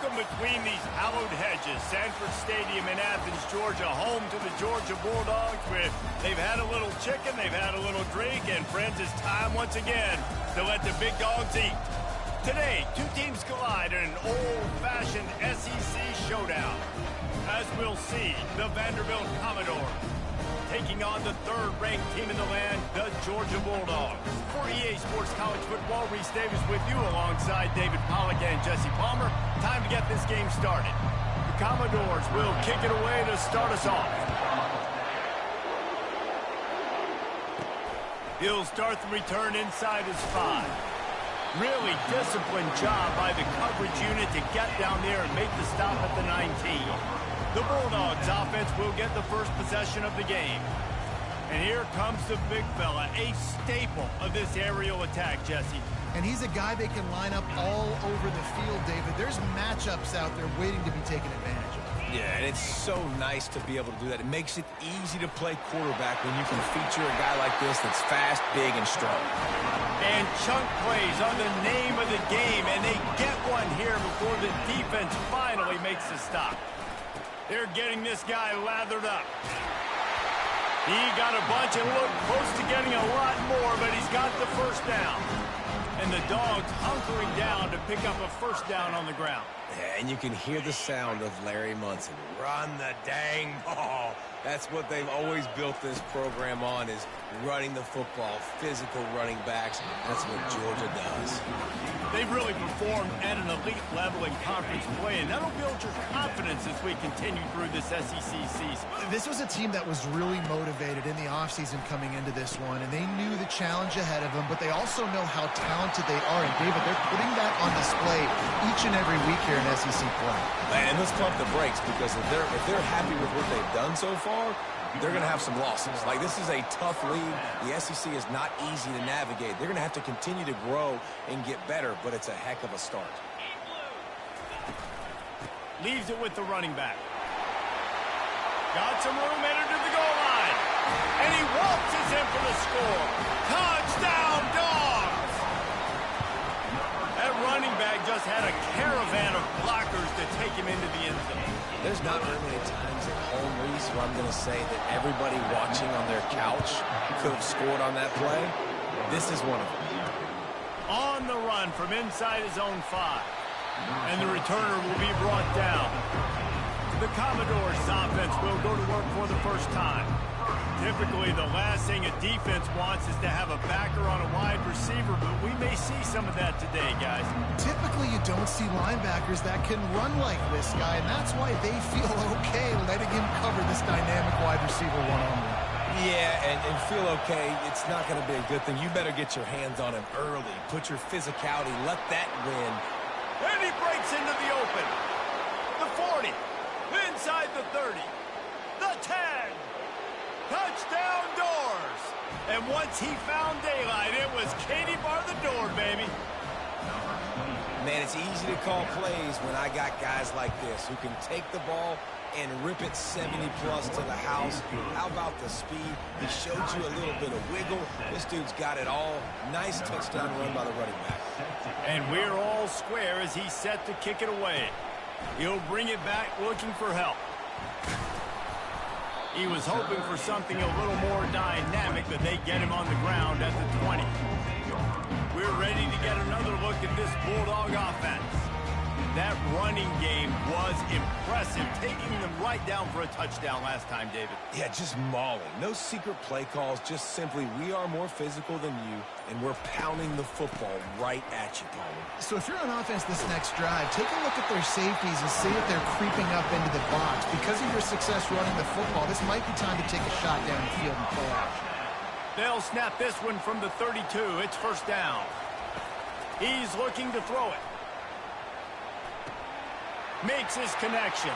from between these hallowed hedges. Sanford Stadium in Athens, Georgia, home to the Georgia Bulldogs. They've had a little chicken, they've had a little drink, and friends, it's time once again to let the big dogs eat. Today, two teams collide in an old-fashioned SEC showdown. As we'll see, the Vanderbilt Commodores taking on the third-ranked team in the land, the Georgia Bulldogs. For EA Sports College Football, Reese Davis with you alongside David Pollack and Jesse Palmer. Time to get this game started. The Commodores will kick it away to start us off. He'll start the return inside his 5. Really disciplined job by the coverage unit to get down there and make the stop at the 19. The Bulldogs offense will get the first possession of the game. And here comes the big fella, a staple of this aerial attack, Jesse. And he's a guy they can line up all over the field, David. There's matchups out there waiting to be taken advantage of. Yeah, and it's so nice to be able to do that. It makes it easy to play quarterback when you can feature a guy like this that's fast, big, and strong. And chunk plays are the name of the game, and they get one here before the defense finally makes the stop. They're getting this guy lathered up. He got a bunch and looked close to getting a lot more, but he's got the first down. And the Dogs hunkering down to pick up a first down on the ground. Yeah, and you can hear the sound of Larry Munson. Run the dang ball. That's what they've always built this program on, is running the football, physical running backs. That's what Georgia does. They've really performed at an elite level in conference play, and that'll build your confidence as we continue through this SEC season. This was a team that was really motivated in the offseason coming into this one, and they knew the challenge ahead of them, but they also know how talented they are. And, David, they're putting that on display each and every week here in SEC play. And let's pump the brakes, because if they're happy with what they've done so far, they're going to have some losses. Like, this is a tough league. The SEC is not easy to navigate. They're going to have to continue to grow and get better, but it's a heck of a start. Leaves it with the running back. Got some room, entered to the goal line. And he waltzes in for the score. Touchdown, Dogs! That running back just had a caravan of blockers to take him into the end zone. There's not very many times at home, Reese, where I'm going to say that everybody watching on their couch could have scored on that play. This is one of them. On the run from inside his own 5. And the returner will be brought down. The Commodores offense will go to work for the first time. Typically, the last thing a defense wants is to have a backer on a wide receiver, but we may see some of that today, guys. Typically, you don't see linebackers that can run like this guy, and that's why they feel okay letting him cover this dynamic wide receiver one-on-one. Yeah, and feel okay, it's not going to be a good thing. You better get your hands on him early. Put your physicality, let that win. And he breaks into the open. The 40, inside the 30, the 10. Touchdown, Doors! And once he found daylight, it was Katie bar the door, baby. Man, it's easy to call plays when I got guys like this who can take the ball and rip it 70-plus to the house. How about the speed? He showed you a little bit of wiggle. This dude's got it all. Nice touchdown run by the running back. And we're all square as he's set to kick it away. He'll bring it back looking for help. He was hoping for something a little more dynamic, but they get him on the ground at the 20. We're ready to get another look at this Bulldog offense. That running game was impressive, taking them right down for a touchdown last time, David. Yeah, just mauling. No secret play calls, just simply we are more physical than you, and we're pounding the football right at you, Palmer. So if you're on offense this next drive, take a look at their safeties and see if they're creeping up into the box. Because of your success running the football, this might be time to take a shot down the field and play action. They'll snap this one from the 32. It's first down. He's looking to throw it. Makes his connection.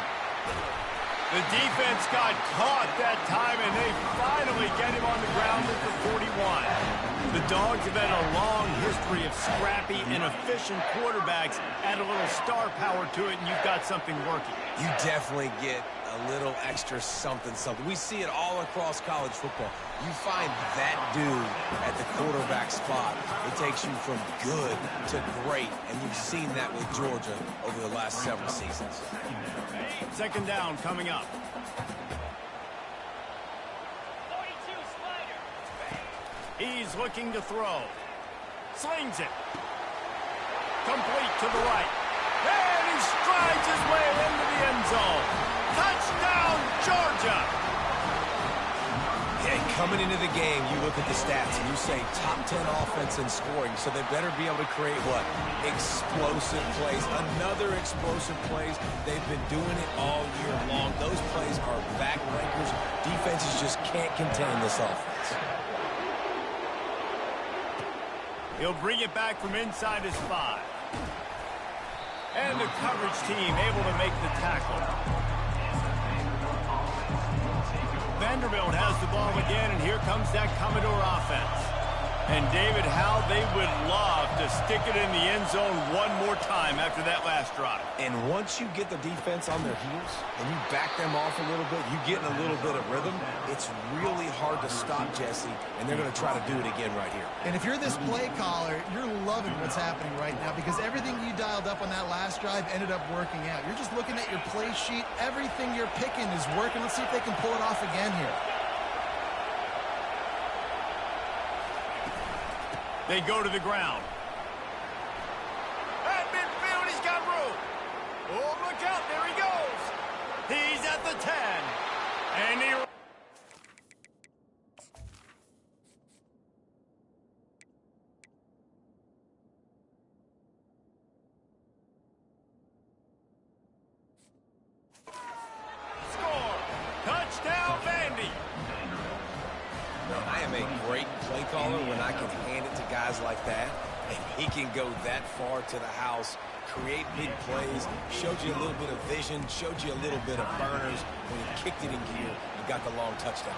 The defense got caught that time, and they finally get him on the ground at the 41. The Dogs have had a long history of scrappy and efficient quarterbacks. Add a little star power to it, and you've got something working. You definitely get a little extra something. We see it all across college football. You find that dude at the quarterback spot. It takes you from good to great, and you've seen that with Georgia over the last several seasons. Second down coming up. He's looking to throw. Slings it. Complete to the right. And he strides his way into the end zone. Touchdown, Georgia! Yeah, coming into the game, you look at the stats and you say top 10 offense in scoring, so they better be able to create what? Explosive plays. Another explosive plays. They've been doing it all year long. Those plays are backbreakers. Defenses just can't contain this offense. He'll bring it back from inside his 5. And the coverage team able to make the tackle. Vanderbilt has the ball again, and here comes that Commodore offense. And David, how they would love to stick it in the end zone one more time after that last drive. And once you get the defense on their heels and you back them off a little bit, you get in a little bit of rhythm, it's really hard to stop, Jesse, and they're going to try to do it again right here. And if you're this play caller, you're loving what's happening right now because everything you dialed up on that last drive ended up working out. You're just looking at your play sheet. Everything you're picking is working. Let's see if they can pull it off again here. They go to the ground. At midfield, he's got room. Oh, look out, there he goes. He's at the 10. And he... Score. Touchdown, Vandy. I am a great play caller when I can hand it to guys like that, and he can go that far to the house, create big plays, showed you a little bit of vision, showed you a little bit of burners. When he kicked it in gear, he got the long touchdown.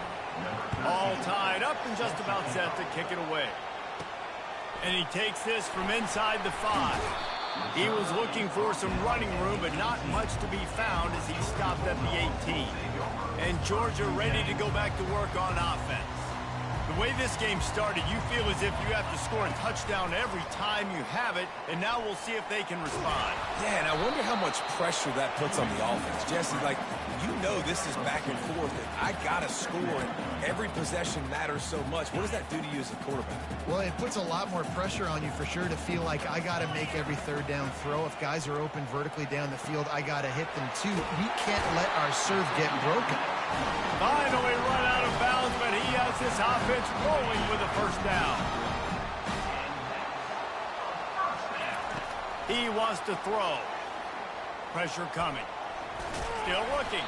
All tied up and just about set to kick it away. And he takes this from inside the 5. He was looking for some running room, but not much to be found as he stopped at the 18. And Georgia ready to go back to work on offense. The way this game started, you feel as if you have to score a touchdown every time you have it, and now we'll see if they can respond. Yeah, and I wonder how much pressure that puts on the offense. Jesse, like, you know this is back and forth, and I got to score, and every possession matters so much. What does that do to you as a quarterback? Well, it puts a lot more pressure on you for sure to feel like I got to make every third down throw. If guys are open vertically down the field, I got to hit them too. We can't let our serve get broken. Finally run out of bounds, but he has this offense rolling with a first down. He wants to throw. Pressure coming. Still looking.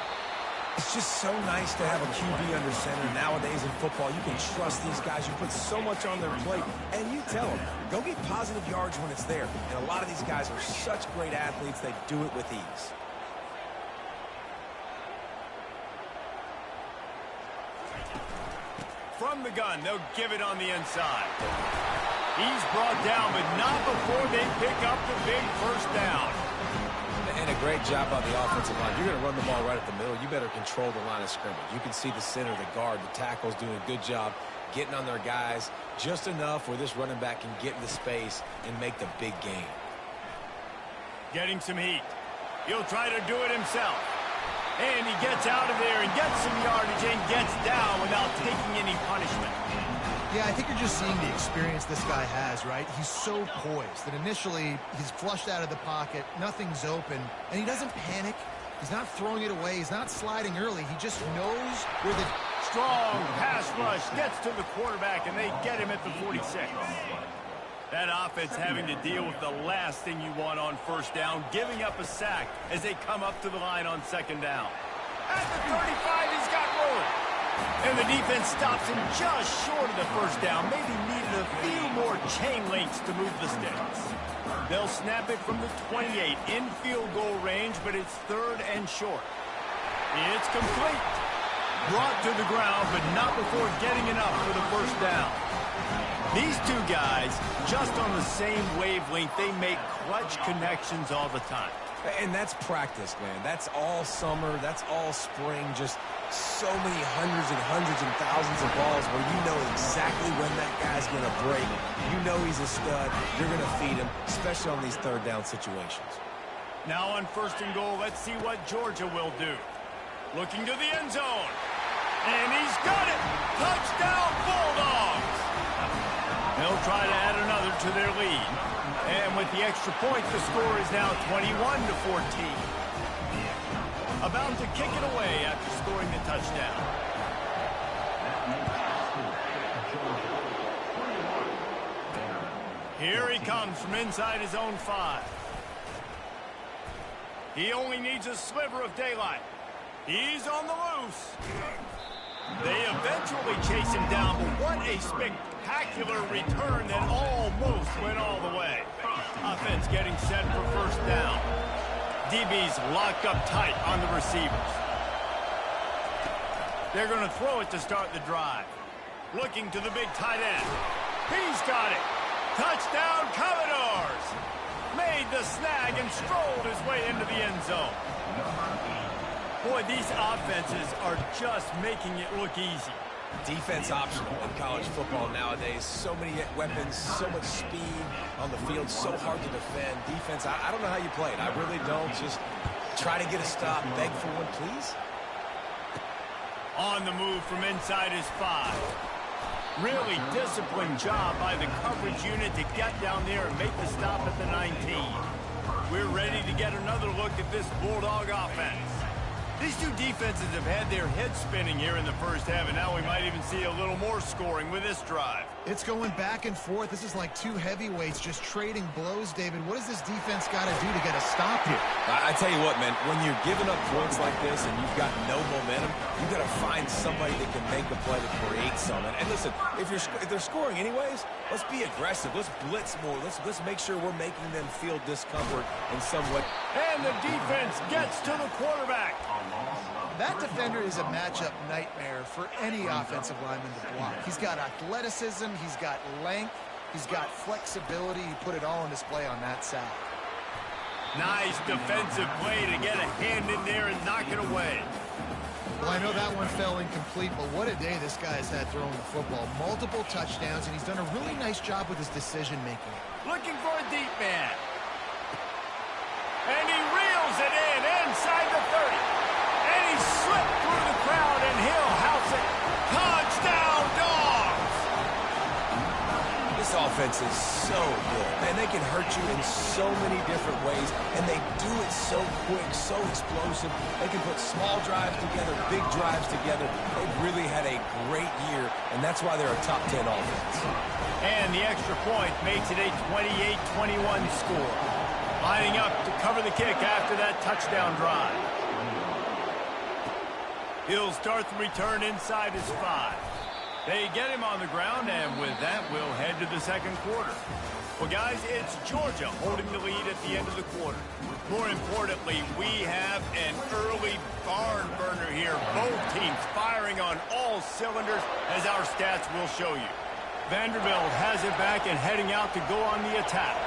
It's just so nice to have a QB under center. Nowadays in football, you can trust these guys. You put so much on their plate, and you tell them, go get positive yards when it's there. And a lot of these guys are such great athletes, they do it with ease. From the gun, they'll give it on the inside. He's brought down, but not before they pick up the big first down. And a great job by the offensive line. You're going to run the ball right at the middle. You better control the line of scrimmage. You can see the center, the guard, the tackle's doing a good job getting on their guys just enough where this running back can get into space and make the big game. Getting some heat. He'll try to do it himself. And he gets out of there and gets some yardage and gets down without taking any punishment. Yeah, I think you're just seeing the experience this guy has, right? He's so poised that initially he's flushed out of the pocket, nothing's open, and he doesn't panic. He's not throwing it away. He's not sliding early. He just knows where the... Strong pass rush gets to the quarterback, and they get him at the 46. That offense having to deal with the last thing you want on first down, giving up a sack as they come up to the line on second down. At the 35, he's got room. And the defense stops him just short of the first down. Maybe needed a few more chain links to move the sticks. They'll snap it from the 28 in field goal range, but it's third and short. It's complete. Brought to the ground, but not before getting enough for the first down. These two guys, just on the same wavelength, they make clutch connections all the time. And that's practice, man. That's all summer. That's all spring. Just so many hundreds and thousands of balls where you know exactly when that guy's going to break. You know he's a stud. You're going to feed him, especially on these third down situations. Now on 1st and goal, let's see what Georgia will do. Looking to the end zone. And he's got it! Touchdown, Bulldogs! They'll try to add another to their lead. And with the extra point, the score is now 21-14. About to kick it away after scoring the touchdown. Here he comes from inside his own 5. He only needs a sliver of daylight. He's on the loose. They eventually chase him down, but what a spectacular return that almost went all the way. Offense getting set for 1st down. DBs locked up tight on the receivers. They're going to throw it to start the drive. Looking to the big tight end. He's got it. Touchdown, Commodores! Made the snag and strolled his way into the end zone. Boy, these offenses are just making it look easy. Defense optional in college football nowadays. So many weapons, so much speed on the field, so hard to defend. Defense, I don't know how you play it. I really don't. Just try to get a stop, beg for one, please. On the move from inside his 5. Really disciplined job by the coverage unit to get down there and make the stop at the 19. We're ready to get another look at this Bulldog offense. These two defenses have had their heads spinning here in the first half, and now we might even see a little more scoring with this drive. It's going back and forth. This is like two heavyweights just trading blows, David. What does this defense got to do to get a stop here? I tell you what, man, when you're giving up points like this and you've got no momentum, you've got to find somebody that can make a play to create something. And listen, if they're scoring anyways, let's be aggressive. Let's blitz more. Let's make sure we're making them feel discomfort in some way. And the defense gets to the quarterback. That defender is a matchup nightmare for any offensive lineman to block. He's got athleticism, he's got length, he's got flexibility. He put it all on display on that side. Nice defensive play to get a hand in there and knock it away. Well, I know that one fell incomplete, but what a day this guy's had throwing the football. Multiple touchdowns, and he's done a really nice job with his decision-making. Looking for a deep man. And he reels it in inside the 30. And he slipped through the crowd, and he'll house it. Touchdown, Dogs! This offense is so good. Man, they can hurt you in so many different ways, and they do it so quick, so explosive. They can put small drives together, big drives together. They've really had a great year, and that's why they're a top 10 offense. And the extra point makes it a 28-21 score. Lining up to cover the kick after that touchdown drive. He'll start the return inside his 5. They get him on the ground, and with that, we'll head to the second quarter. Well, guys, it's Georgia holding the lead at the end of the quarter. More importantly, we have an early barn burner here. Both teams firing on all cylinders, as our stats will show you. Vanderbilt has it back and heading out to go on the attack.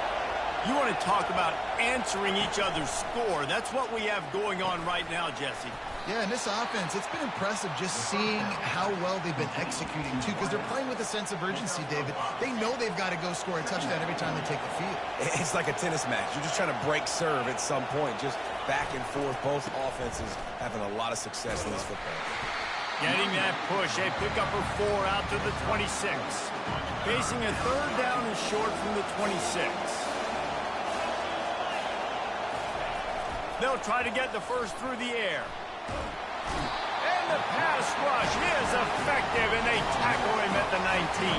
You want to talk about answering each other's score. That's what we have going on right now, Jesse. Yeah, and this offense, it's been impressive just seeing how well they've been executing, too, because they're playing with a sense of urgency, David. They know they've got to go score a touchdown every time they take the field. It's like a tennis match. You're just trying to break serve at some point, just back and forth. Both offenses having a lot of success in this football. Getting that push, a pickup of 4 out to the 26. Facing a third down and short from the 26. They'll try to get the first through the air. And the pass rush is effective, and they tackle him at the 19.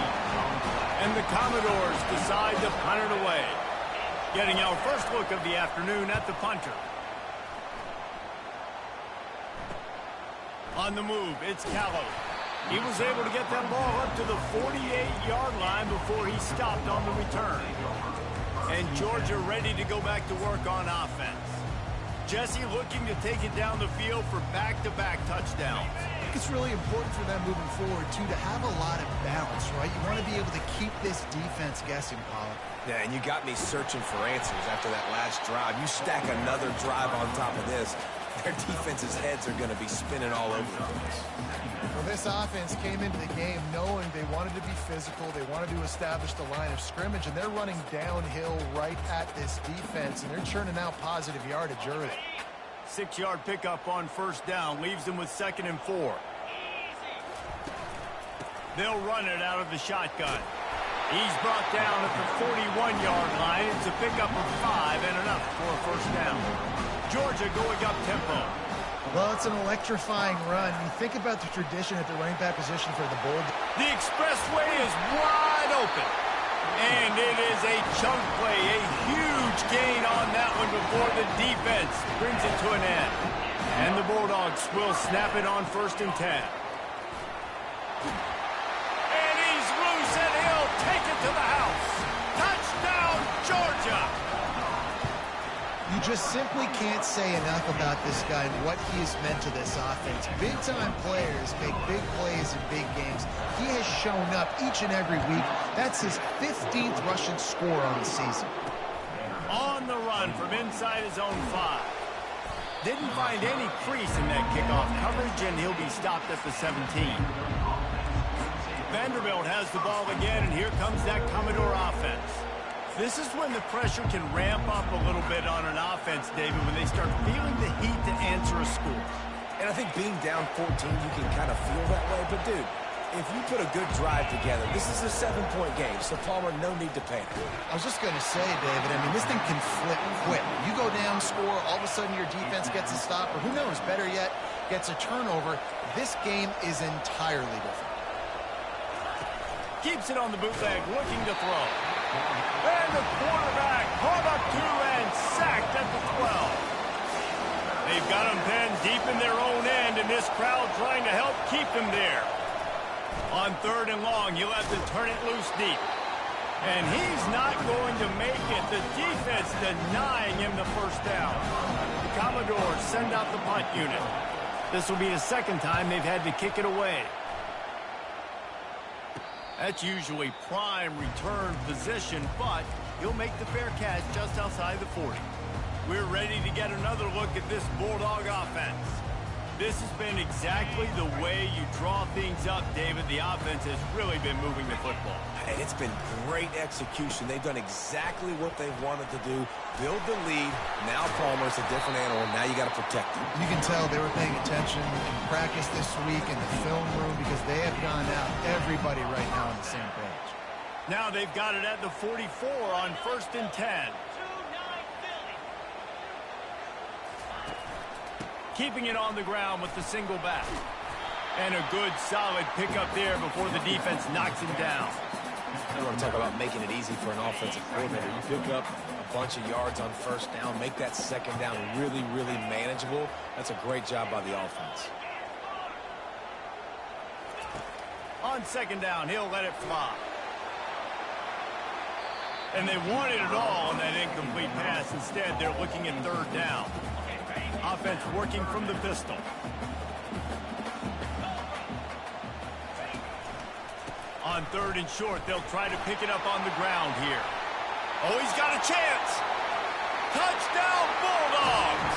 And the Commodores decide to punt it away. Getting our first look of the afternoon at the punter. On the move, it's Callow. He was able to get that ball up to the 48-yard line before he stopped on the return. And Georgia ready to go back to work on offense. Jesse looking to take it down the field for back-to-back touchdowns. think it's really important for them moving forward, too, to have a lot of balance, right? You want to be able to keep this defense guessing, Pollard. Yeah, and you got me searching for answers after that last drive. You stack another drive on top of this, their defense's heads are going to be spinning all over the place. Well, this offense came into the game knowing they wanted to be physical, they wanted to establish the line of scrimmage, and they're running downhill right at this defense, and they're churning out positive yardage early. 6-yard pickup on first down leaves them with 2nd and 4. They'll run it out of the shotgun. He's brought down at the 41-yard line. It's a pickup of 5 and enough for a first down. Georgia going up tempo. Well, it's an electrifying run. You think about the tradition at the running back position for the Bulldogs. The expressway is wide open. And it is a chunk play, a huge gain on that one before the defense brings it to an end. And the Bulldogs will snap it on 1st and 10. And he's loose and he'll take it to the house. Touchdown, Georgia! You just simply can't say enough about this guy and what he has meant to this offense. Big-time players make big plays in big games. He has shown up each and every week. That's his 15th rushing score on the season. On the run from inside his own 5. Didn't find any crease in that kickoff coverage, and he'll be stopped at the 17. Vanderbilt has the ball again, and here comes that Commodore offense. This is when the pressure can ramp up a little bit on an offense, David, when they start feeling the heat to answer a score. And I think being down 14, you can kind of feel that way. But, dude, if you put a good drive together, this is a 7-point game, so Palmer, no need to panic. I was just going to say, David, I mean, this thing can flip quick. You go down, score, all of a sudden your defense gets a stop, or who knows, better yet, gets a turnover. This game is entirely different. Keeps it on the bootleg, looking to throw. And the quarterback caught up to and sacked at the 12. They've got him pinned deep in their own end, and this crowd trying to help keep him there. On 3rd and long, he'll have to turn it loose deep. And he's not going to make it. The defense denying him the first down. The Commodores send out the punt unit. This will be the 2nd time they've had to kick it away. That's usually prime return position, but he'll make the fair catch just outside the 40. We're ready to get another look at this Bulldog offense. This has been exactly the way you draw things up, David. The offense has really been moving the football. Hey, it's been great execution. They've done exactly what they wanted to do. Build the lead. Now Palmer's a different animal. Now you got to protect him. You can tell they were paying attention in practice this week in the film room because they have gone out, everybody right now on the same page. Now they've got it at the 44 on 1st and 10. Keeping it on the ground with the single back. And a good, solid pickup there before the defense knocks him down. You want to talk about making it easy for an offensive coordinator. You pick up a bunch of yards on first down, make that 2nd down really, really manageable. That's a great job by the offense. On 2nd down, he'll let it fly. And they wanted it all on that incomplete pass. Instead, they're looking at 3rd down. Offense working from the pistol. On 3rd and short, they'll try to pick it up on the ground here. Oh, he's got a chance. Touchdown, Bulldogs.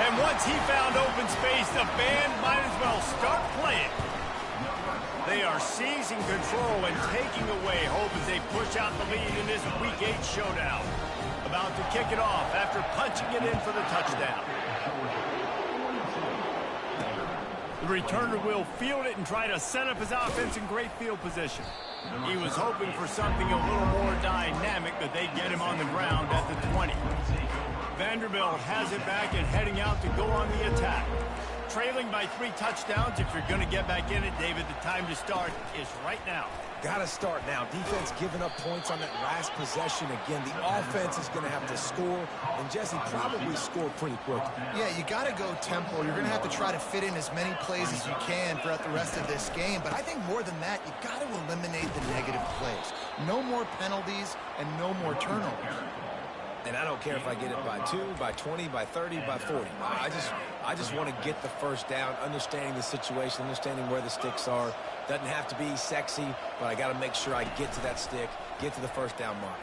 And once he found open space, the band might as well start playing. They are seizing control and taking away hope as they push out the lead in this Week 8 showdown. About to kick it off after punching it in for the touchdown. The returner will field it and try to set up his offense in great field position. He was hoping for something a little more dynamic, but they get him on the ground at the 20. Vanderbilt has it back and heading out to go on the attack. Trailing by 3 touchdowns. If you're going to get back in it, David, the time to start is right now. Got to start now. Defense giving up points on that last possession. Again, the offense is going to have to score, and Jesse probably scored pretty quickly. Yeah, you got to go tempo. You're going to have to try to fit in as many plays as you can throughout the rest of this game. But I think more than that, you got to eliminate the negative plays. No more penalties and no more turnovers. And I don't care if I get it by 2, by 20, by 30, by 40. I just want to get the first down, understanding the situation, understanding where the sticks are. Doesn't have to be sexy, but I got to make sure I get to that stick, get to the first down mark.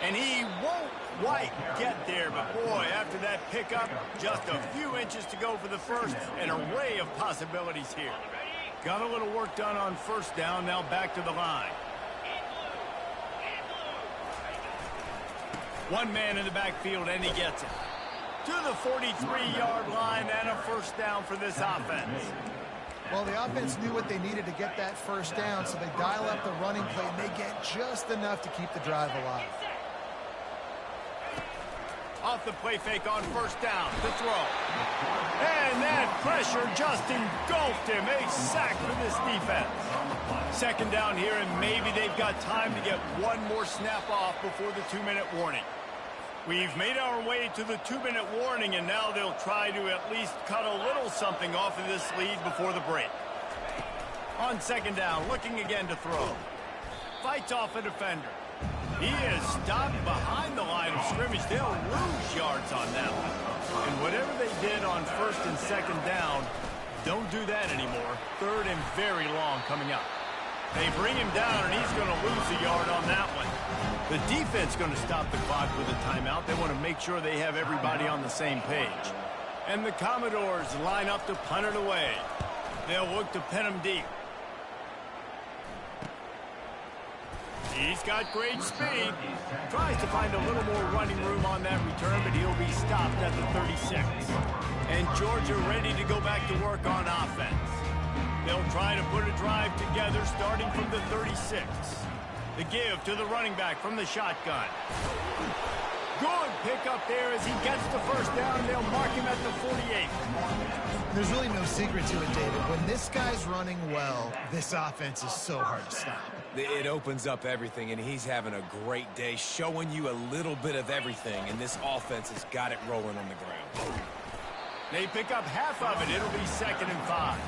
And he won't quite get there, but boy, after that pickup, just a few inches to go for the first. An array of possibilities here. Got a little work done on first down, now back to the line. One man in the backfield, and he gets it. To the 43-yard line, and a first down for this offense. Well, the offense knew what they needed to get that first down, so they dial up the running play, and they get just enough to keep the drive alive. Off the play fake on first down, the throw. And that pressure just engulfed him. A sack for this defense. Second down here, and maybe they've got time to get one more snap off before the 2-minute warning. We've made our way to the 2-minute warning, and now they'll try to at least cut a little something off of this lead before the break. On second down, looking again to throw. Fights off a defender. He is stopped behind the line of scrimmage. They'll lose yards on that one. And whatever they did on first and second down, don't do that anymore. Third and very long coming up. They bring him down, and he's going to lose a yard on that one. The defense going to stop the clock with a timeout. They want to make sure they have everybody on the same page. And the Commodores line up to punt it away. They'll look to pin him deep. He's got great speed. Tries to find a little more running room on that return, but he'll be stopped at the 36. And Georgia ready to go back to work on offense. They'll try to put a drive together starting from the 36. The give to the running back from the shotgun. Good pickup there as he gets the first down. They'll mark him at the 48. There's really no secret to it, David. When this guy's running well, this offense is so hard to stop. It opens up everything, and he's having a great day, showing you a little bit of everything, and this offense has got it rolling on the ground. They pick up half of it. It'll be 2nd and 5.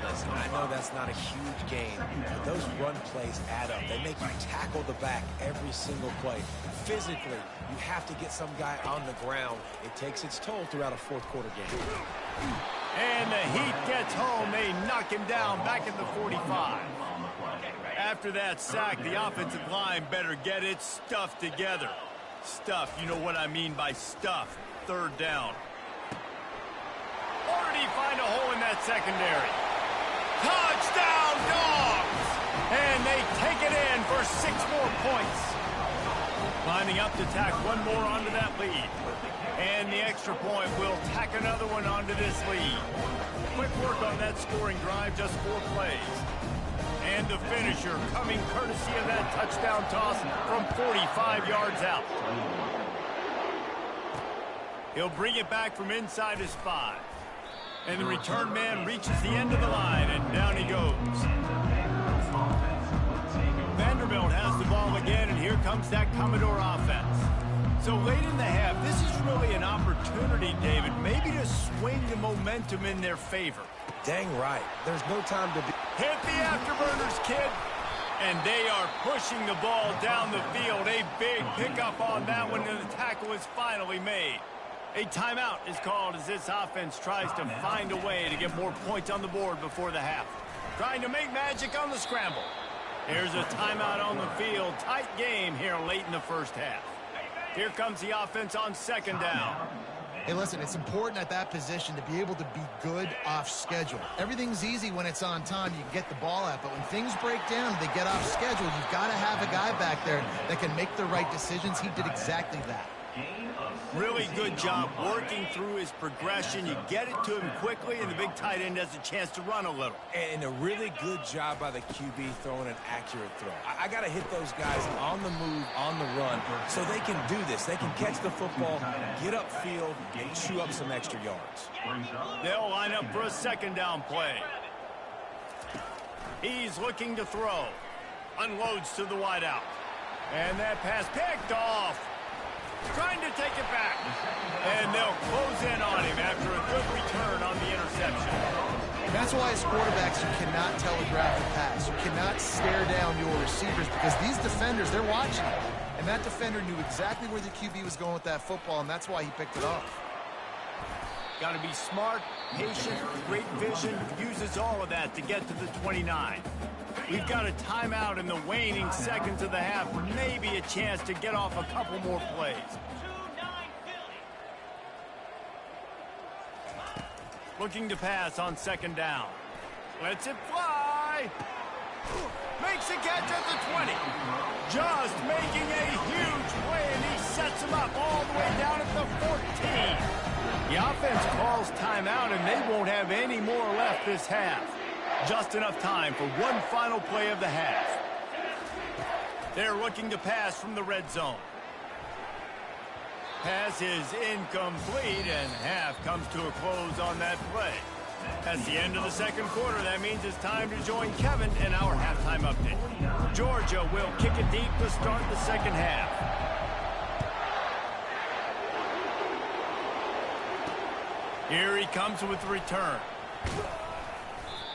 Listen, I know that's not a huge gain, but those run plays add up. They make you tackle the back every single play. Physically, you have to get some guy on the ground. It takes its toll throughout a fourth-quarter game. And the Heat gets home. They knock him down back at the 45. After that sack, the offensive line better get its stuff together. Stuff, you know what I mean by stuff. Third down. Or did he find a hole in that secondary? Touchdown, Dogs! And they take it in for 6 more points. Lining up to tack one more onto that lead. And the extra point will tack another one onto this lead. Quick work on that scoring drive, just 4 plays. And the finisher coming courtesy of that touchdown toss from 45 yards out. He'll bring it back from inside his 5. And the return man reaches the end of the line, and down he goes. Vanderbilt has the ball again, and here comes that Commodore offense. So late in the half, this is really an opportunity, David, maybe to swing the momentum in their favor. Dang right. There's no time to be... Hit the afterburners, kid. And they are pushing the ball down the field. A big pickup on that one, and the tackle is finally made. A timeout is called as this offense tries to find a way to get more points on the board before the half. Trying to make magic on the scramble. Here's a timeout on the field. Tight game here late in the first half. Here comes the offense on second down. Hey, listen, it's important at that position to be able to be good off schedule. Everything's easy when it's on time. You can get the ball out. But when things break down, they get off schedule. You've got to have a guy back there that can make the right decisions. He did exactly that. Really good job working through his progression. You get it to him quickly, and the big tight end has a chance to run a little. And a really good job by the QB throwing an accurate throw. I got to hit those guys on the move, on the run, so they can do this. They can catch the football, get upfield, and chew up some extra yards. They'll line up for a second down play. He's looking to throw. Unloads to the wideout. And that pass picked off. Trying to take it back. And they'll close in on him after a good return on the interception. That's why as quarterbacks you cannot telegraph the pass. You cannot stare down your receivers because these defenders, they're watching you. And that defender knew exactly where the QB was going with that football, and that's why he picked it off. Got to be smart, patient, great vision, uses all of that to get to the 29. We've got a timeout in the waning seconds of the half, maybe a chance to get off a couple more plays. Looking to pass on second down. Lets it fly. Makes a catch at the 20. Just making a huge play, and he sets him up all the way down at the 14. The offense calls timeout, and they won't have any more left this half. Just enough time for one final play of the half. They're looking to pass from the red zone. Pass is incomplete, and half comes to a close on that play. That's the end of the second quarter. That means it's time to join Kevin in our halftime update. Georgia will kick it deep to start the second half. Here he comes with the return.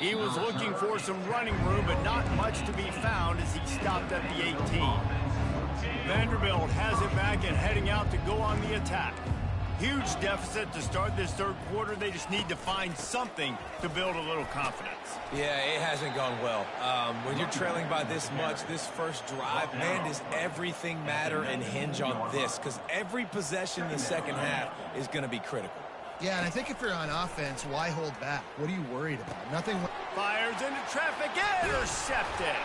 He was looking for some running room, but not much to be found as he stopped at the 18. Vanderbilt has it back and heading out to go on the attack. Huge deficit to start this third quarter. They just need to find something to build a little confidence. Yeah, it hasn't gone well. When you're trailing by this much, this first drive, man, does everything matter and hinge on this? Because every possession in the second half is going to be critical. Yeah, and I think if you're on offense, why hold back? What are you worried about? Nothing. Fires into traffic, intercepted.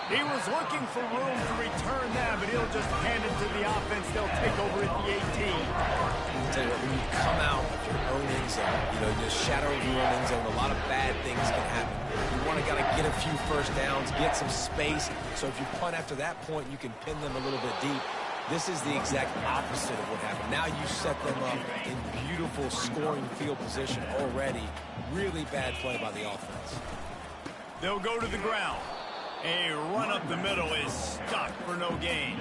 He was looking for room to return that, but he'll just hand it to the offense. They'll take over at the 18. I'll tell you what, when you come out of your own end zone, you know, just shadow of your own end zone, a lot of bad things can happen. You want to get a few first downs, get some space, so if you punt after that point, you can pin them a little bit deep. This is the exact opposite of what happened. Now you set them up in beautiful scoring field position already. Really bad play by the offense. They'll go to the ground. A run up the middle is stuck for no gain.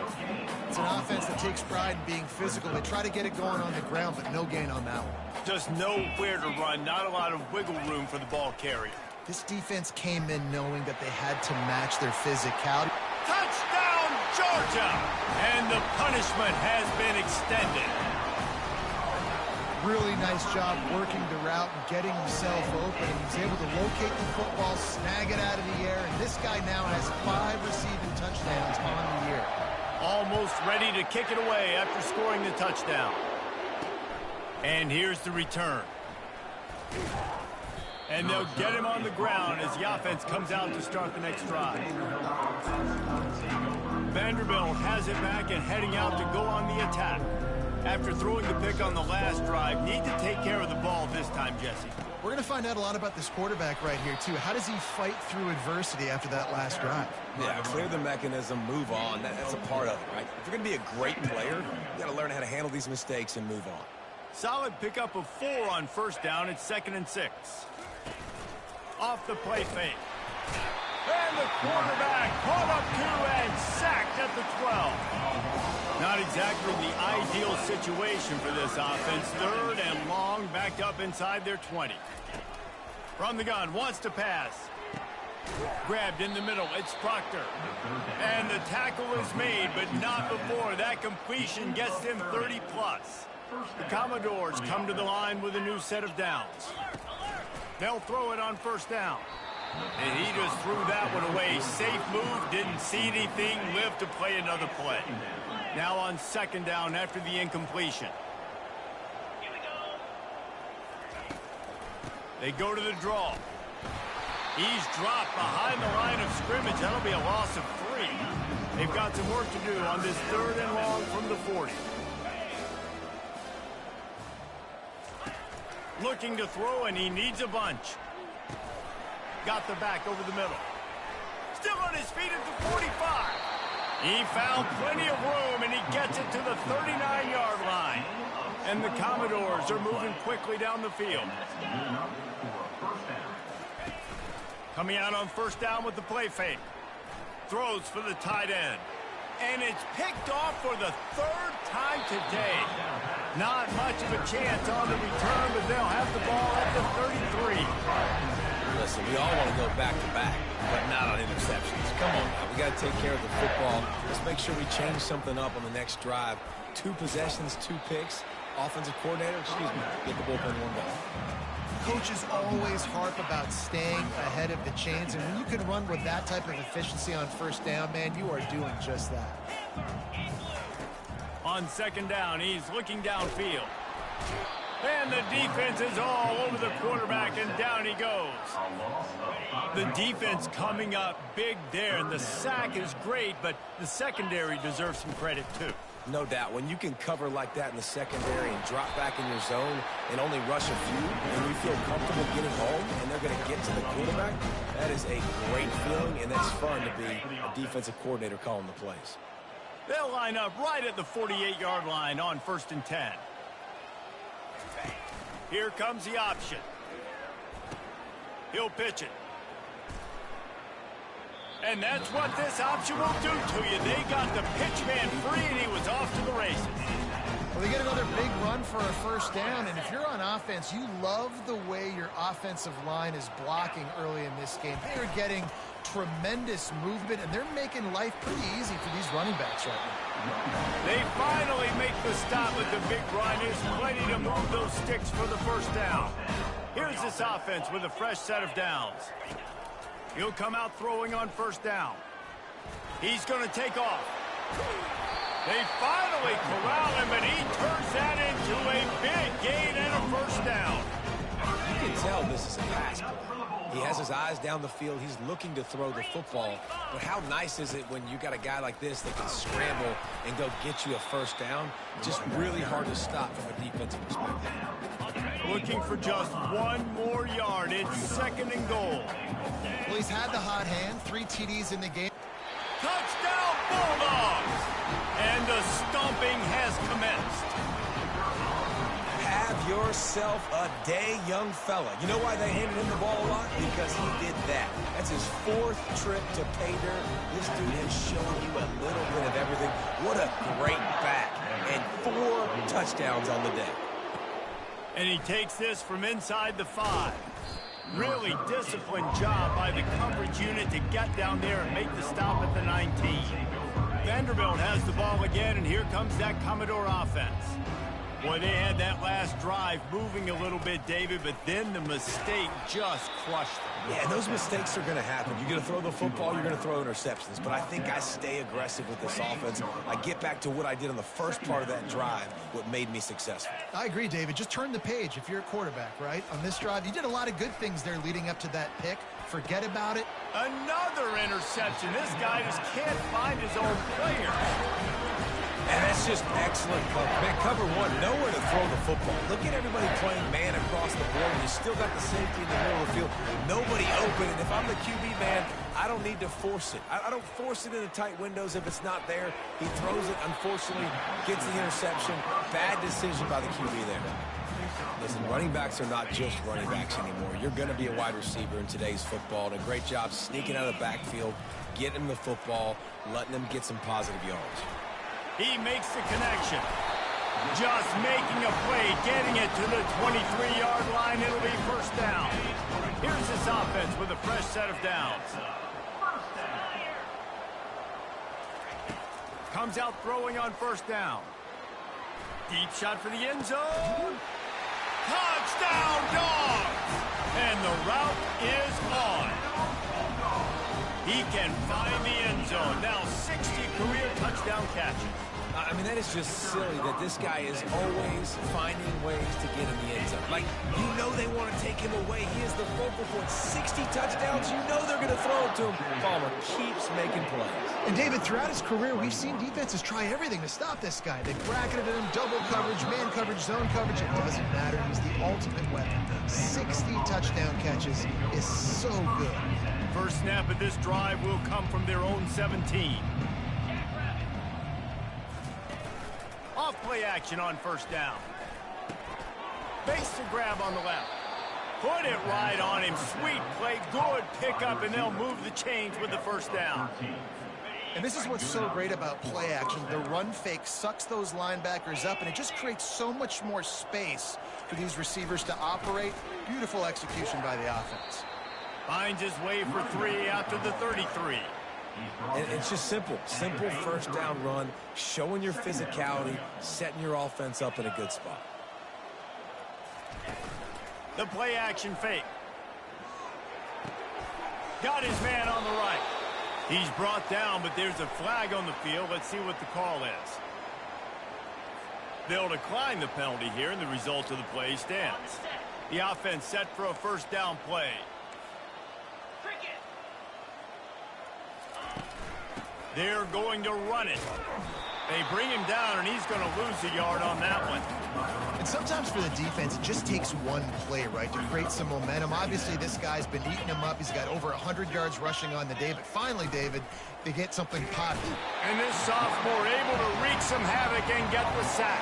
It's an offense that takes pride in being physical. They try to get it going on the ground, but no gain on that one. Just nowhere to run, not a lot of wiggle room for the ball carrier. This defense came in knowing that they had to match their physicality. Touchdown, Georgia! And the punishment has been extended. Really nice job working the route and getting himself open. He was able to locate the football, snag it out of the air, and this guy now has 5 receiving touchdowns on the year. Almost ready to kick it away after scoring the touchdown. And here's the return. And they'll get him on the ground as the offense comes out to start the next drive. Vanderbilt has it back and heading out to go on the attack. After throwing the pick on the last drive, need to take care of the ball this time, Jesse. We're going to find out a lot about this quarterback right here, too. How does he fight through adversity after that last drive? Yeah, clear the mechanism, move on. That's a part of it, right? If you're going to be a great player, you got to learn how to handle these mistakes and move on. Solid pickup of 4 on first down. It's 2nd and 6. Off the play fake. And the quarterback caught up to and sacked at the 12. Not exactly the ideal situation for this offense. 3rd and long, backed up inside their 20. From the gun, wants to pass. Grabbed in the middle, it's Proctor. And the tackle is made, but not before that completion gets him 30+. The Commodores come to the line with a new set of downs. They'll throw it on first down. And he just threw that one away. Safe move, didn't see anything, lived to play another play. Now on second down after the incompletion. They go to the draw. He's dropped behind the line of scrimmage. That'll be a loss of 3. They've got some work to do on this 3rd and long from the 40. Looking to throw, and he needs a bunch. Got the back over the middle. Still on his feet at the 45. He found plenty of room, and he gets it to the 39-yard line. And the Commodores are moving quickly down the field. Coming out on first down with the play fake. Throws for the tight end. And it's picked off for the 3rd time today. Not much of a chance on the return, but they'll have the ball at the 33. Listen, Listen, we all want to go back-to-back, but not on interceptions. Come on now. We got to take care of the football. Let's make sure we change something up on the next drive. 2 possessions, 2 picks. Offensive coordinator, get the bullpen one down. Coaches always harp about staying ahead of the chains, and when you can run with that type of efficiency on first down, man, you are doing just that. On second down, he's looking downfield. And the defense is all over the quarterback, and down he goes. The defense coming up big there, and the sack is great, but the secondary deserves some credit too. No doubt. When you can cover like that in the secondary and drop back in your zone and only rush a few, and you feel comfortable getting home and they're going to get to the quarterback, that is a great feeling, and that's fun to be a defensive coordinator calling the plays. They'll line up right at the 48-yard line on 1st and 10. Here comes the option. He'll pitch it. And that's what this option will do to you. They got the pitch man free, and he was off to the races. Well, they get another big run for a first down, and if you're on offense, you love the way your offensive line is blocking early in this game. They are getting tremendous movement, and they're making life pretty easy for these running backs right now. They finally make the stop with the big run. Is plenty to move those sticks for the first down. Here's this offense with a fresh set of downs. He'll come out throwing on first down. He's going to take off. They finally corral him, and he turns that into a big gain and a first down. You can tell this is a pass play. He has his eyes down the field. He's looking to throw the football. But how nice is it when you got a guy like this that can scramble and go get you a first down? Just really hard to stop from a defensive perspective. Looking for just 1 more yard. It's 2nd and goal. Well, he's had the hot hand, 3 TDs in the game. Touchdown, Bulldogs! And the stomping has commenced. Have yourself a day, young fella. You know why they handed him the ball a lot? Because he did that. That's his 4th trip to pay dirt. This dude has shown you a little bit of everything. What a great back. And 4 touchdowns on the day. And he takes this from inside the 5. Really disciplined job by the coverage unit to get down there and make the stop at the 19. Vanderbilt has the ball again, and here comes that Commodore offense. Boy, they had that last drive moving a little bit, David, but then the mistake just crushed them. Yeah, those mistakes are going to happen. You're going to throw the football, you're going to throw interceptions. But I think I stay aggressive with this offense. I get back to what I did on the first part of that drive, what made me successful. I agree, David. Just turn the page if you're a quarterback, right? On this drive, you did a lot of good things there leading up to that pick. Forget about it. Another interception. This guy just can't find his own players. And that's just excellent cover. Man, cover 1, nowhere to throw the football. Look at everybody playing man across the board. You still got the safety in the middle of the field. Nobody open. And if I'm the QB, man, I don't need to force it. I don't force it into tight windows if it's not there. He throws it, unfortunately, gets the interception. Bad decision by the QB there. Listen, running backs are not just running backs anymore. You're going to be a wide receiver in today's football. And a great job sneaking out of the backfield, getting him the football, letting them get some positive yards. He makes the connection. Just making a play, getting it to the 23-yard line. It'll be first down. Here's this offense with a fresh set of downs. Comes out throwing on first down. Deep shot for the end zone. Touchdown, Dogs! And the route is on. He can find the end zone. Now 60 career touchdown catches. I mean, that is just silly that this guy is always finding ways to get in the end zone. Like, you know they want to take him away. He is the focal point. 60 touchdowns, you know they're going to throw it to him. Palmer keeps making plays. And, David, throughout his career, we've seen defenses try everything to stop this guy. They bracketed him, double coverage, man coverage, zone coverage. It doesn't matter. He's the ultimate weapon. 60 touchdown catches is so good. First snap of this drive will come from their own 17. Off play action on first down. Base to grab on the left. Put it right on him. Sweet play. Good pickup, and they'll move the chains with the first down. And this is what's so great about play action. The run fake sucks those linebackers up, and it just creates so much more space for these receivers to operate. Beautiful execution by the offense. Finds his way for 3 after the 33. And it's just simple first down run, showing your physicality, setting your offense up in a good spot. The play action fake. Got his man on the right. He's brought down, but there's a flag on the field. Let's see what the call is. They'll decline the penalty here, and the result of the play stands. The offense set for a first down play. They're going to run it. They bring him down, and he's going to lose a yard on that one. And sometimes for the defense, it just takes one play, right, to create some momentum. Obviously, this guy's been eating him up. He's got over 100 yards rushing on the day. But finally, David, they get something positive. And this sophomore able to wreak some havoc and get the sack.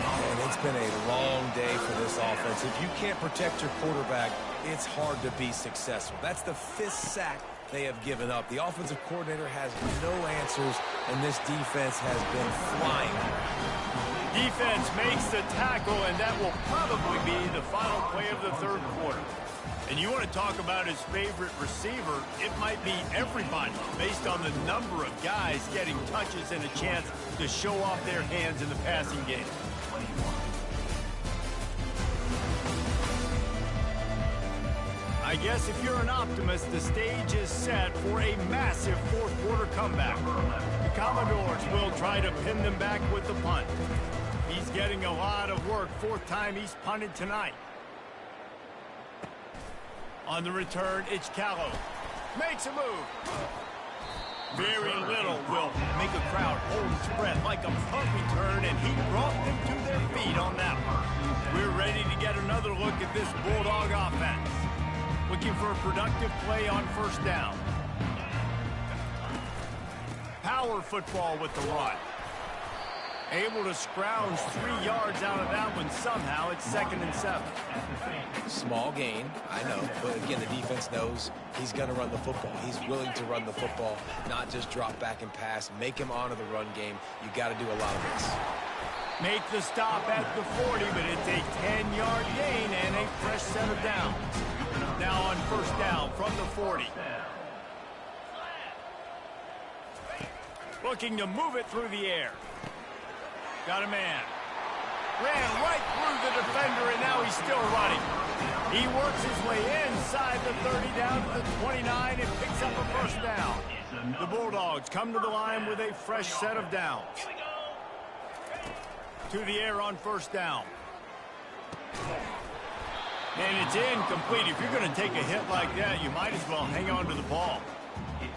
And it's been a long day for this offense. If you can't protect your quarterback, it's hard to be successful. That's the 5th sack they have given up. The offensive coordinator has no answers, and this defense has been flying. Defense makes the tackle, and that will probably be the final play of the third quarter. And you want to talk about his favorite receiver, it might be everybody based on the number of guys getting touches and a chance to show off their hands in the passing game. I guess if you're an optimist, the stage is set for a massive fourth quarter comeback. The Commodores will try to pin them back with the punt. He's getting a lot of work. 4th time he's punted tonight. On the return, it's Callow. Makes a move. Very little will make a crowd hold its breath like a punt return, and he brought them to their feet on that one. We're ready to get another look at this Bulldog offense. Looking for a productive play on first down. Power football with the run. Able to scrounge 3 yards out of that one somehow. It's 2nd and 7. Small gain, I know, but again, the defense knows he's going to run the football. He's willing to run the football, not just drop back and pass, make him honor the run game. You got to do a lot of this. Make the stop at the 40, but it's a 10-yard gain and a fresh set of downs. Now on first down from the 40. Looking to move it through the air. Got a man. Ran right through the defender, and now he's still running. He works his way inside the 30 down to the 29 and picks up a first down. The Bulldogs come to the line with a fresh set of downs. To the air on first down. And it's incomplete. If you're going to take a hit like that, you might as well hang on to the ball.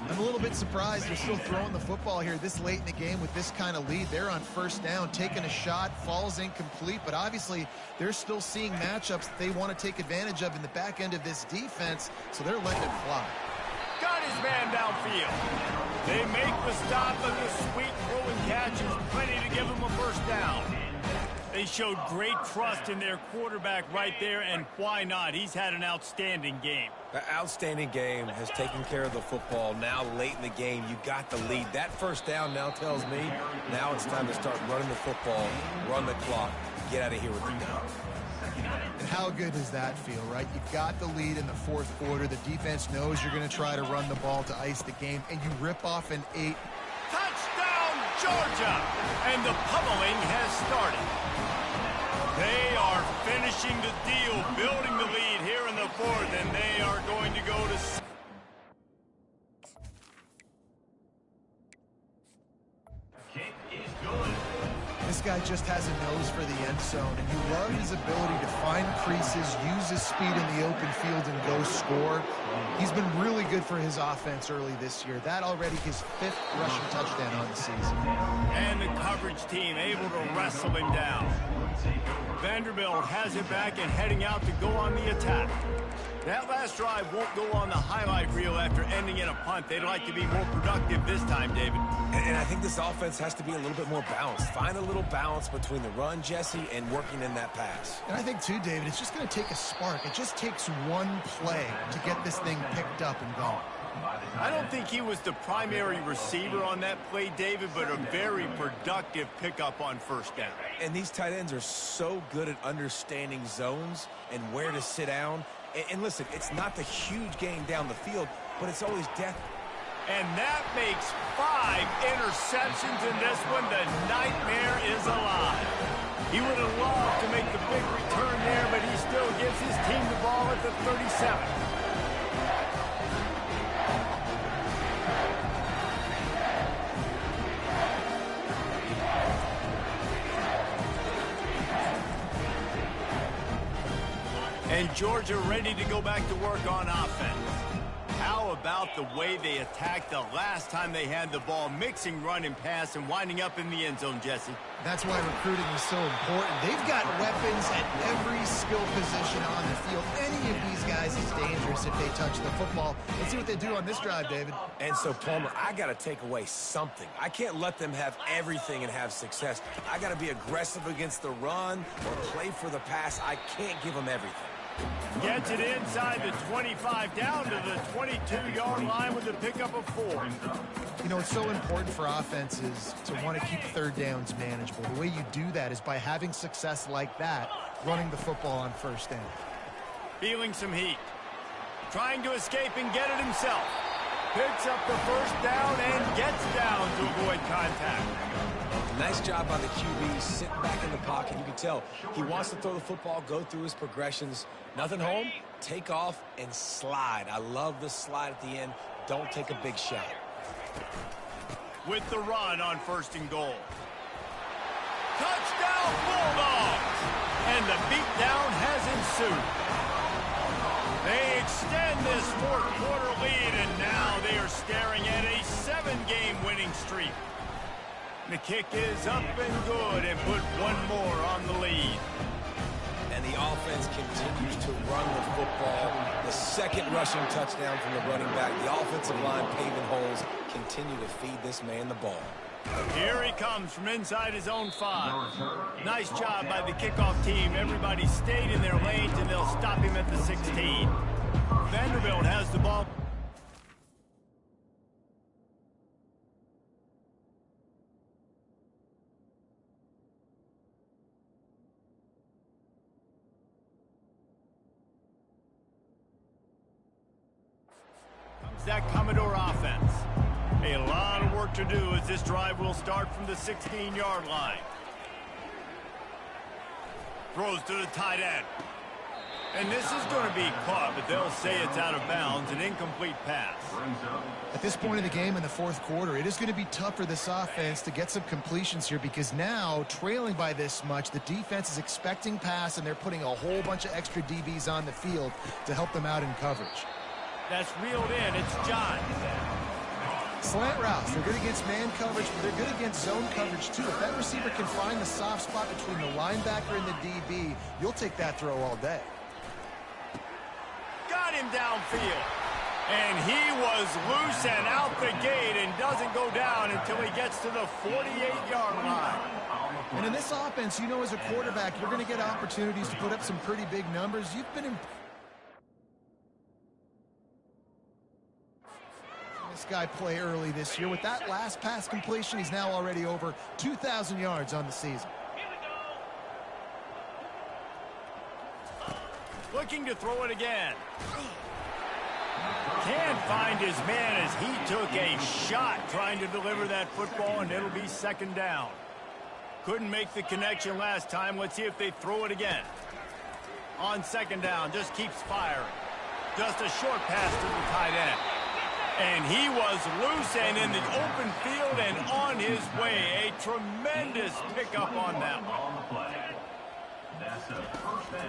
I'm a little bit surprised they're still throwing the football here this late in the game with this kind of lead. They're on first down, taking a shot, falls incomplete, but obviously they're still seeing matchups that they want to take advantage of in the back end of this defense, so they're letting it fly. Got his man downfield. They make the stop, but the sweet throw and catch is plenty to give them a first down. They showed great trust in their quarterback right there, and why not? He's had an outstanding game. The outstanding game has taken care of the football. Now late in the game, you got the lead. That first down now tells me now it's time to start running the football, run the clock, get out of here with the down. And how good does that feel, right? You've got the lead in the fourth quarter. The defense knows you're going to try to run the ball to ice the game, and you rip off an 8. Touchdown, Georgia! And the pummeling has started. They are finishing the deal, building the lead here in the fourth, and they are going to go to... This guy just has a nose for the end zone, and you love his ability to find creases, use his speed in the open field, and go score. He's been really good for his offense early this year. That already his 5th rushing touchdown on the season. And the coverage team able to wrestle him down. Vanderbilt has it back and heading out to go on the attack. That last drive won't go on the highlight reel after ending in a punt. They'd like to be more productive this time, David. And I think this offense has to be a little bit more balanced. Find a little balance between the run, Jesse, and working in that pass. And I think, too, David, it's just going to take a spark. It just takes one play to get this thing picked up and going. I don't think he was the primary receiver on that play, David, but a very productive pickup on first down. And these tight ends are so good at understanding zones and where to sit down. And listen, it's not the huge game down the field, but it's always death. And that makes 5 interceptions in this one. The nightmare is alive. He would have loved to make the big return there, but he still gives his team the ball at the 37. And Georgia ready to go back to work on offense. How about the way they attacked the last time they had the ball, mixing run and pass and winding up in the end zone, Jesse? That's why recruiting is so important. They've got weapons at every skill position on the field. Any of these guys is dangerous if they touch the football. Let's see what they do on this drive, David. And so, Palmer, I got to take away something. I can't let them have everything and have success. I got to be aggressive against the run or play for the pass. I can't give them everything. Gets it inside the 25, down to the 22-yard line with a pickup of 4. You know, it's so important for offenses to want to keep third downs manageable. The way you do that is by having success like that, running the football on first down. Feeling some heat. Trying to escape and get it himself. Picks up the first down and gets down to avoid contact. Nice job by the QB, sitting back in the pocket. You can tell he wants to throw the football, go through his progressions. Nothing home, take off, and slide. I love the slide at the end. Don't take a big shot. With the run on 1st and goal. Touchdown, Bulldogs! And the beatdown has ensued. They extend this 4th quarter lead, and now they are staring at a 7-game winning streak. The kick is up and good and put one more on the lead. And the offense continues to run the football. The 2nd rushing touchdown from the running back. The offensive line paving holes. Continue to feed this man the ball. Here he comes from inside his own 5. Nice job by the kickoff team. Everybody stayed in their lanes, and they'll stop him at the 16. Vanderbilt has the ball. That Commodore offense. A lot of work to do as this drive will start from the 16-yard line. Throws to the tight end. And this is going to be caught, but they'll say it's out of bounds, an incomplete pass. At this point in the game in the 4th quarter, it is going to be tough for this offense to get some completions here because now, trailing by this much, the defense is expecting pass, and they're putting a whole bunch of extra DBs on the field to help them out in coverage. That's reeled in. It's John. Slant routes. They're good against man coverage, but they're good against zone coverage, too. If that receiver can find the soft spot between the linebacker and the DB, you'll take that throw all day. Got him downfield. And he was loose and out the gate and doesn't go down until he gets to the 48-yard line. And in this offense, you know, as a quarterback, you're going to get opportunities to put up some pretty big numbers. You've been this guy play early this year. With that last pass completion, he's now already over 2,000 yards on the season. Looking to throw it again. Can't find his man as he took a shot trying to deliver that football, and it'll be 2nd down. Couldn't make the connection last time. Let's see if they throw it again. On 2nd down, just keeps firing. Just a short pass to the tight end. And he was loose and in the open field and on his way. A tremendous pickup on that one.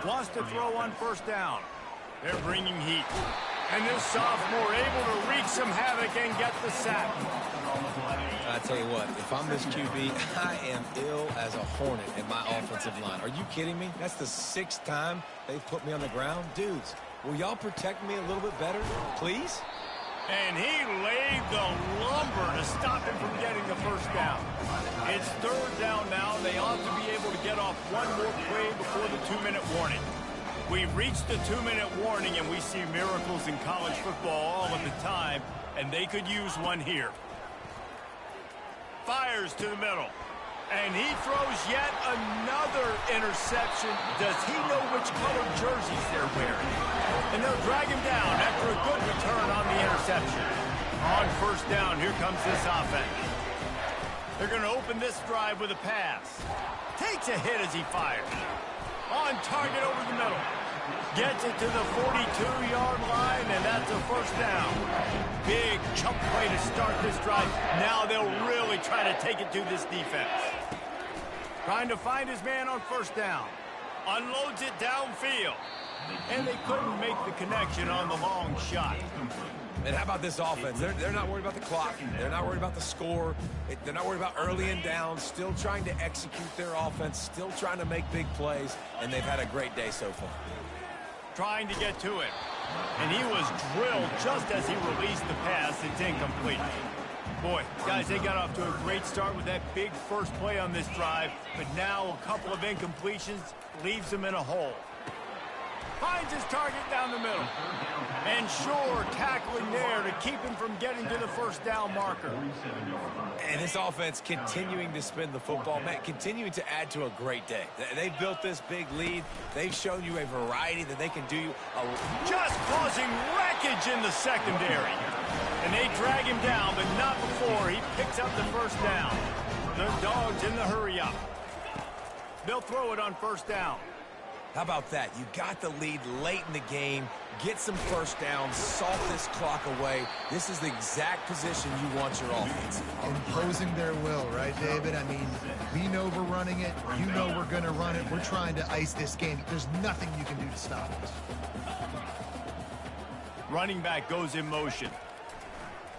Wants to throw on 1st down. They're bringing heat. And this sophomore able to wreak some havoc and get the sack. I tell you what, if I'm this QB, I am ill as a hornet in my offensive line. Are you kidding me? That's the 6th time they've put me on the ground. Dudes, will y'all protect me a little bit better, please? And he laid the lumber to stop him from getting the 1st down. It's 3rd down now. They ought to be able to get off one more play before the 2-minute warning. We've reached the 2-minute warning, and we see miracles in college football all of the time, and they could use one here. Fires to the middle. And he throws yet another interception. Does he know which color jerseys they're wearing? And they'll drag him down after a good return on the interception. On first down, here comes this offense. They're going to open this drive with a pass. Takes a hit as he fires. On target over the middle. Gets it to the 42-yard line, and that's a first down. Big chunk play to start this drive. Now they'll really try to take it to this defense. Trying to find his man on first down. Unloads it downfield. And they couldn't make the connection on the long shot. And how about this offense? They're not worried about the clock. They're not worried about the score. They're not worried about early and down. Still trying to execute their offense. Still trying to make big plays. And they've had a great day so far. Trying to get to it. And he was drilled just as he released the pass. It's incomplete. Boy, guys, they got off to a great start with that big first play on this drive. But now a couple of incompletions leaves them in a hole. Finds his target down the middle. And Shore tackling there to keep him from getting to the first down marker. And this offense continuing to spin the football, man, continuing to add to a great day. They've built this big lead. They've shown you a variety that they can do. Just causing wreckage in the secondary. And they drag him down, but not before he picks up the first down. The Dogs in the hurry up. They'll throw it on first down. How about that? You got the lead late in the game, get some first downs, salt this clock away. This is the exact position you want your offense. Imposing their will, right, David? I mean, we know we're running it. You know we're going to run it. We're trying to ice this game. There's nothing you can do to stop us. Running back goes in motion.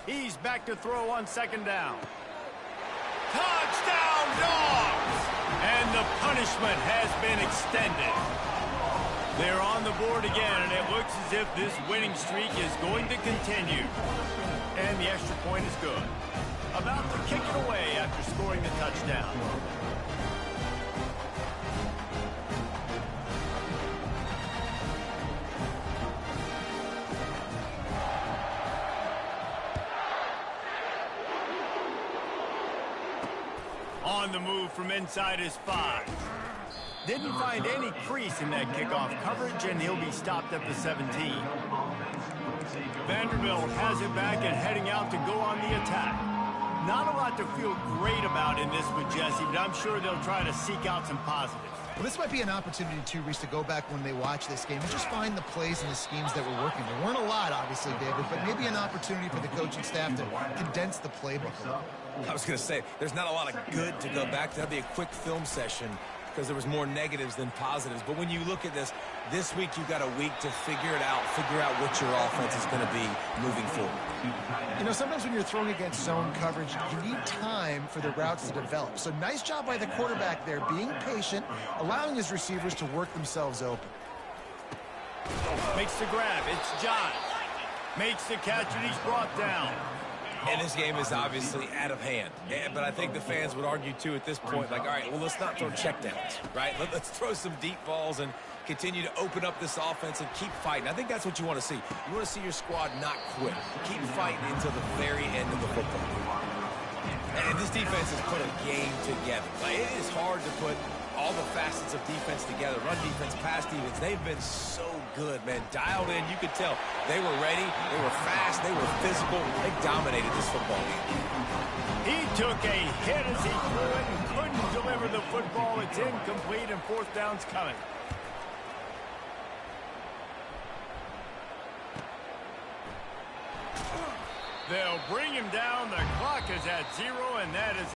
He's back to throw on second down. Touchdown, Dogs! And the punishment has been extended. They're on the board again, and it looks as if this winning streak is going to continue. And the extra point is good. About to kick it away after scoring the touchdown. On the move from inside his 5. Didn't find any crease in that kickoff coverage, and he'll be stopped at the 17. Vanderbilt has it back and heading out to go on the attack. Not a lot to feel great about in this with Jesse, but I'm sure they'll try to seek out some positives. Well, this might be an opportunity, too, Reese, to go back when they watch this game and just find the plays and the schemes that were working. There weren't a lot, obviously, David, but maybe an opportunity for the coaching staff to condense the playbook. I was going to say, there's not a lot of good to go back. That'd be a quick film session because there was more negatives than positives. But when you look at this week you've got a week to figure it out, figure out what your offense is going to be moving forward. You know, sometimes when you're throwing against zone coverage, you need time for the routes to develop. So nice job by the quarterback there, being patient, allowing his receivers to work themselves open. Makes the grab. It's John. Makes the catch, and he's brought down. And this game is obviously out of hand. But I think the fans would argue, too, at this point, like, all right, well, let's not throw checkdowns, right? Let's throw some deep balls and continue to open up this offense and keep fighting. I think that's what you want to see. You want to see your squad not quit. Keep fighting until the very end of the football game. And this defense has put a game together. Like, it is hard to put all the facets of defense together. Run defense, pass defense. They've been so good, man. Dialed in. You could tell they were ready. They were fast. They were physical. They dominated this football game. He took a hit as he threw it and couldn't deliver the football. It's incomplete, and fourth down's coming. They'll bring him down. The clock is at 0, and that is